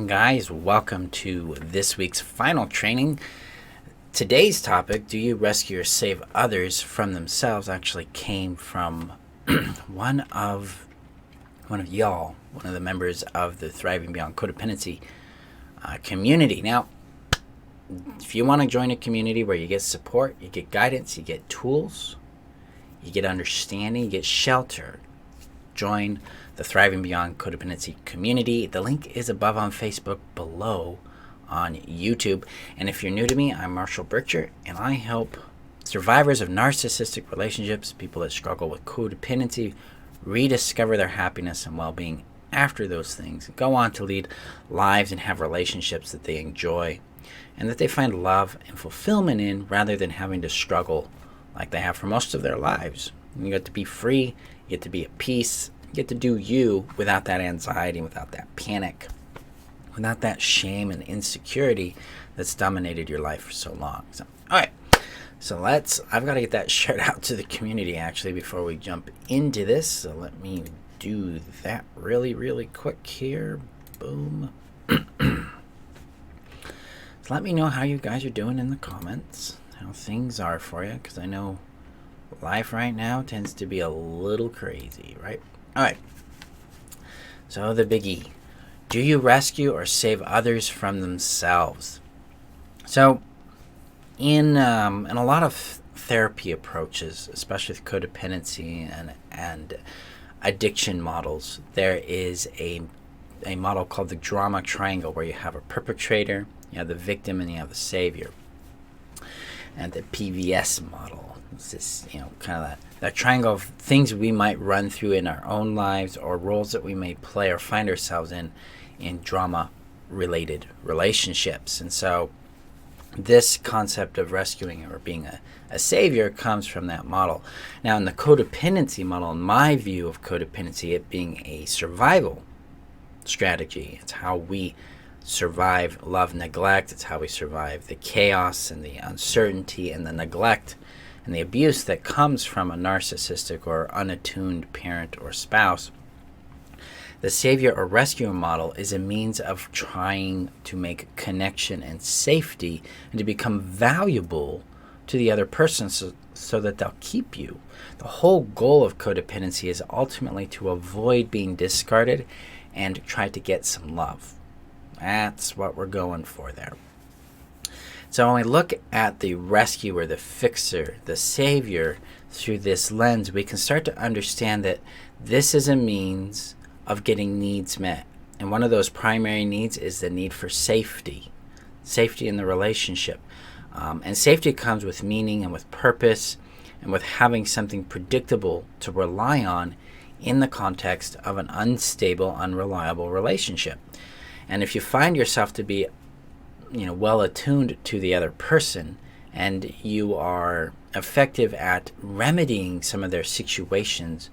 guys? Welcome to this week's final training. Today's topic, do you rescue or save others from themselves, actually came from one of y'all, one of the members of the Thriving Beyond Codependency community. Now, if you want to join a community where you get support, you get guidance, you get tools, you get understanding, you get shelter, join the Thriving Beyond Codependency community. The link is above on Facebook, below on YouTube. And if you're new to me, I'm Burtcher, and I help survivors of narcissistic relationships, people that struggle with codependency, rediscover their happiness and well-being after those things, go on to lead lives and have relationships that they enjoy and that they find love and fulfillment in, rather than having to struggle like they have for most of their lives. And you get to be free, you get to be at peace, you get to do you without that anxiety, without that panic, without that shame and insecurity that's dominated your life for so long. So, all right. So I've got to get that shout out to the community actually before we jump into this. So let me do that really quick here. Boom. So let me know how you guys are doing in the comments, how things are for you, because I know life right now tends to be a little crazy, right? All right. So the biggie. Do you rescue or save others from themselves? So in a lot of therapy approaches, especially with codependency and addiction models, there is a model called the drama triangle, where you have a perpetrator, you have the victim, and you have the savior. And the PVS model, it's this, kind of that triangle of things we might run through in our own lives, or roles that we may play or find ourselves in drama-related relationships. And so this concept of rescuing or being a savior comes from that model. Now, in the codependency model, in my view of codependency, it being a survival strategy, it's how we survive love neglect. It's how we survive the chaos and the uncertainty and the neglect and the abuse that comes from a narcissistic or unattuned parent or spouse. The savior or rescuer model is a means of trying to make connection and safety and to become valuable to the other person so that they'll keep you. The whole goal of codependency is ultimately to avoid being discarded and try to get some love. That's what we're going for there. So when we look at the rescuer, the fixer, the savior through this lens, we can start to understand that this is a means of getting needs met. And one of those primary needs is the need for safety in the relationship. And safety comes with meaning and with purpose and with having something predictable to rely on in the context of an unstable, unreliable relationship. And if you find yourself to be well attuned to the other person, and you are effective at remedying some of their situations,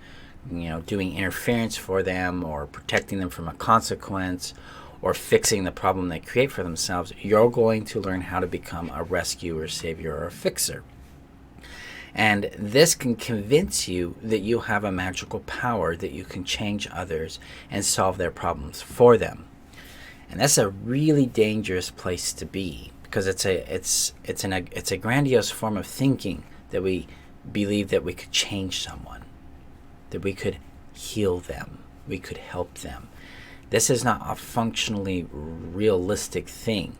doing interference for them or protecting them from a consequence or fixing the problem they create for themselves, you're going to learn how to become a rescuer, savior, or a fixer. And this can convince you that you have a magical power, that you can change others and solve their problems for them. And that's a really dangerous place to be, because it's a grandiose form of thinking that we believe that we could change someone, that we could heal them, we could help them. This is not a functionally realistic thing,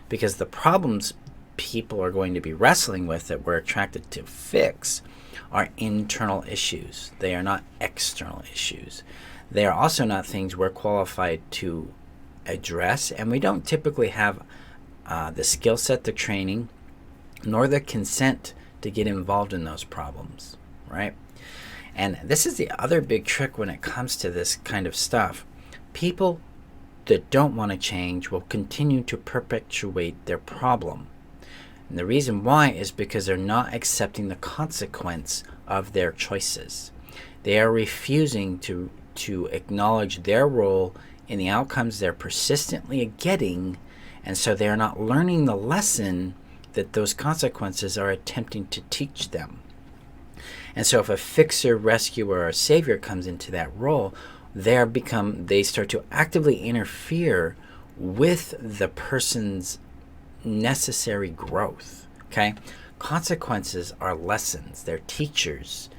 because the problems people are going to be wrestling with that we're attracted to fix are internal issues. They are not external issues. They are also not things we're qualified to address, and we don't typically have the skill set, the training, nor the consent to get involved in those problems, right? And this is the other big trick when it comes to this kind of stuff. People that don't want to change will continue to perpetuate their problem. And the reason why is because they're not accepting the consequence of their choices. They are refusing to acknowledge their role in the outcomes they're persistently getting, and so they are not learning the lesson that those consequences are attempting to teach them. And so if a fixer, rescuer, or savior comes into that role, they start to actively interfere with the person's necessary growth. Okay? Consequences are lessons, they're teachers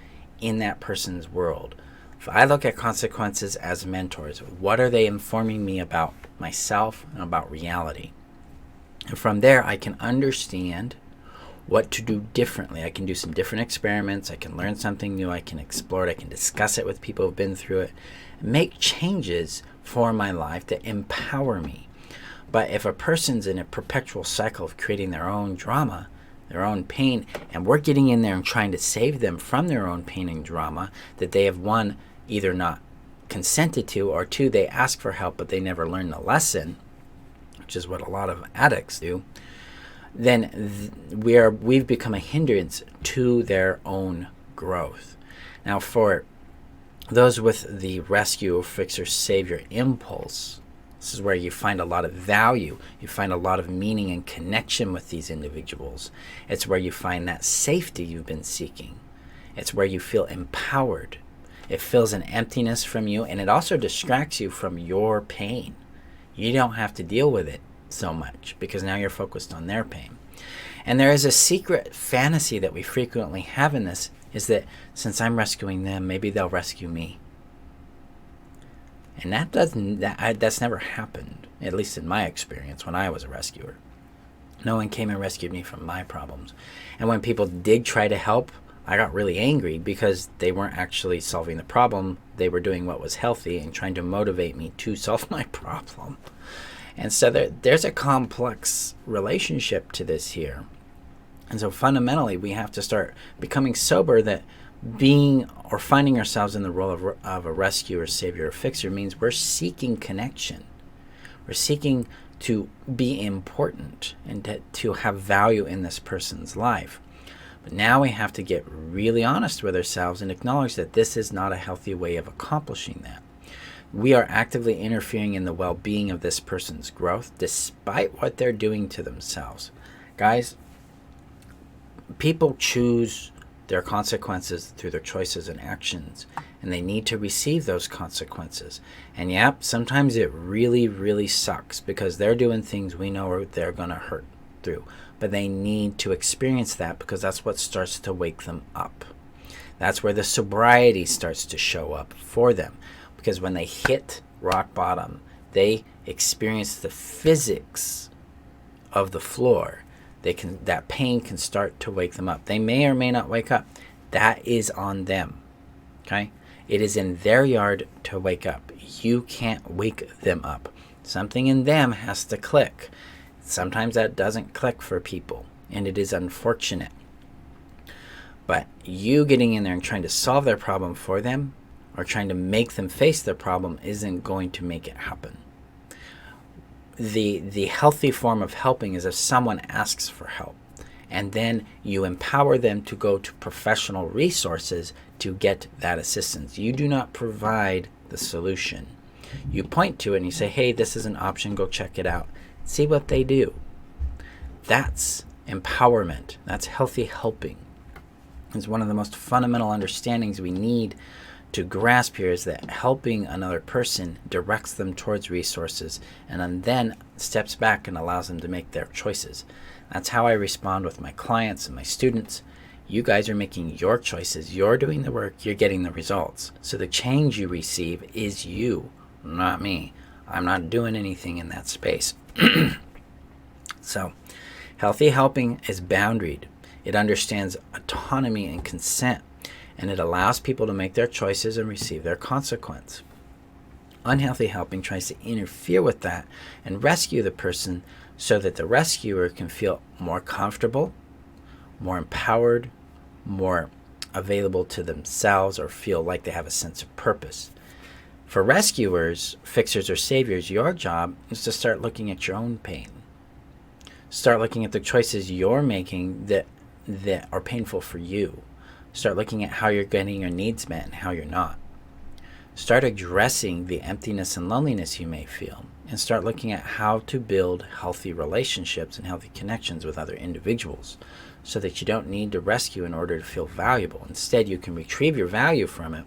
in that person's world. If I look at consequences as mentors, what are they informing me about myself and about reality? And from there, I can understand what to do differently. I can do some different experiments. I can learn something new. I can explore it. I can discuss it with people who've been through it. Make changes for my life that empower me. But if a person's in a perpetual cycle of creating their own drama, their own pain, and we're getting in there and trying to save them from their own pain and drama that they have, one, either not consented to, or two, they ask for help but they never learn the lesson, which is what a lot of addicts do, then we've become a hindrance to their own growth. Now, for those with the rescue, fixer, savior impulse, this is where you find a lot of value. You find a lot of meaning and connection with these individuals. It's where you find that safety you've been seeking. It's where you feel empowered. It fills an emptiness from you, and it also distracts you from your pain. You don't have to deal with it so much because now you're focused on their pain. And there is a secret fantasy that we frequently have in this, is that since I'm rescuing them, maybe they'll rescue me. And that's never happened, at least in my experience when I was a rescuer. No one came and rescued me from my problems. And when people did try to help, I got really angry because they weren't actually solving the problem. They were doing what was healthy and trying to motivate me to solve my problem. And so there's a complex relationship to this here. And so fundamentally, we have to start becoming sober that being or finding ourselves in the role of a rescuer, savior, or fixer means we're seeking connection. We're seeking to be important and to have value in this person's life. But now we have to get really honest with ourselves and acknowledge that this is not a healthy way of accomplishing that. We are actively interfering in the well-being of this person's growth despite what they're doing to themselves. Guys, people choose their consequences through their choices and actions, and they need to receive those consequences. And yep, sometimes it really, really sucks because they're doing things we know they're going to hurt through. But they need to experience that because that's what starts to wake them up. That's where the sobriety starts to show up for them. Because when they hit rock bottom, they experience the physics of the floor. That pain can start to wake them up. They may or may not wake up. That is on them. Okay? It is in their yard to wake up. You can't wake them up. Something in them has to click. Sometimes that doesn't click for people, and it is unfortunate. But you getting in there and trying to solve their problem for them or trying to make them face their problem isn't going to make it happen. The healthy form of helping is if someone asks for help, and then you empower them to go to professional resources to get that assistance. You do not provide the solution. You point to it and you say, hey, this is an option, go check it out. See what they do. That's empowerment. That's healthy helping. It's one of the most fundamental understandings we need to grasp here, is that helping another person directs them towards resources and then steps back and allows them to make their choices. That's how I respond with my clients and my students. You guys are making your choices. You're doing the work. You're getting the results. So the change you receive is you, not me. I'm not doing anything in that space. So, healthy helping is boundaried. It understands autonomy and consent, and it allows people to make their choices and receive their consequence. Unhealthy helping tries to interfere with that and rescue the person so that the rescuer can feel more comfortable, more empowered, more available to themselves, or feel like they have a sense of purpose. For rescuers, fixers, or saviors, your job is to start looking at your own pain. Start looking at the choices you're making that are painful for you. Start looking at how you're getting your needs met and how you're not. Start addressing the emptiness and loneliness you may feel, and start looking at how to build healthy relationships and healthy connections with other individuals so that you don't need to rescue in order to feel valuable. Instead, you can retrieve your value from it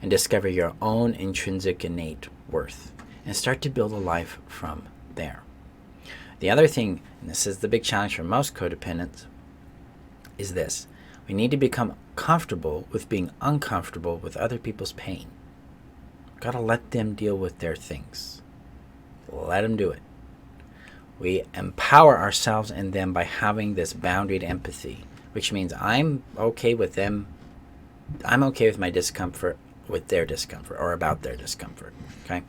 and discover your own intrinsic innate worth and start to build a life from there. The other thing, and this is the big challenge for most codependents, is this. We need to become comfortable with being uncomfortable with other people's pain. Got to let them deal with their things. Let them do it. We empower ourselves and them by having this boundaried empathy, which means I'm okay with them. I'm okay with my discomfort with their discomfort or about their discomfort. Okay.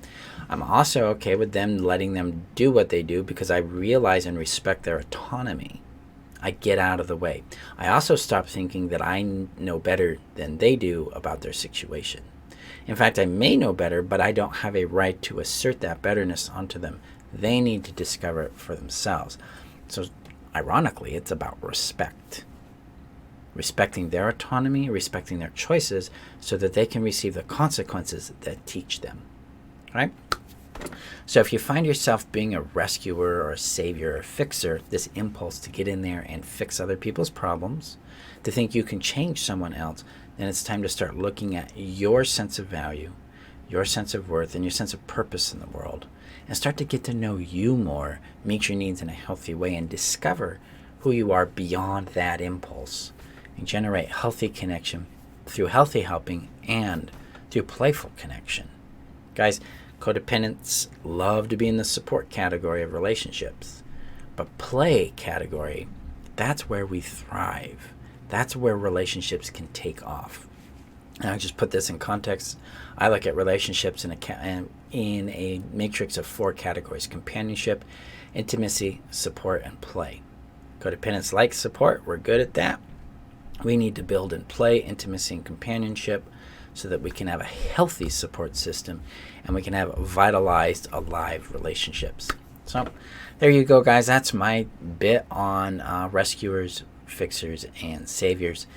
I'm also okay with them letting them do what they do because I realize and respect their autonomy. I get out of the way. I also stop thinking that I know better than they do about their situation. In fact, I may know better, but I don't have a right to assert that betterness onto them. They need to discover it for themselves. So, ironically, it's about respect. Respecting their autonomy, respecting their choices, so that they can receive the consequences that teach them. Right? So if you find yourself being a rescuer or a savior or a fixer, this impulse to get in there and fix other people's problems, to think you can change someone else, then it's time to start looking at your sense of value, your sense of worth, and your sense of purpose in the world, and start to get to know you more, meet your needs in a healthy way, and discover who you are beyond that impulse, and generate healthy connection through healthy helping and through playful connection. Guys, codependents love to be in the support category of relationships, but play category, that's where we thrive. That's where relationships can take off. And I just put this in context. I look at relationships in a matrix of 4 categories: companionship, intimacy, support, and play. Codependents like support. We're good at that. We need to build in play, intimacy, and companionship so that we can have a healthy support system and we can have vitalized, alive relationships. So there you go, guys. That's my bit on rescuers, fixers, and saviors.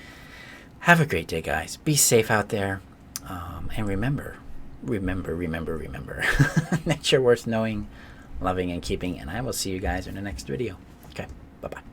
Have a great day, guys. Be safe out there. And remember that you're worth knowing, loving, and keeping. And I will see you guys in the next video. Okay, bye-bye.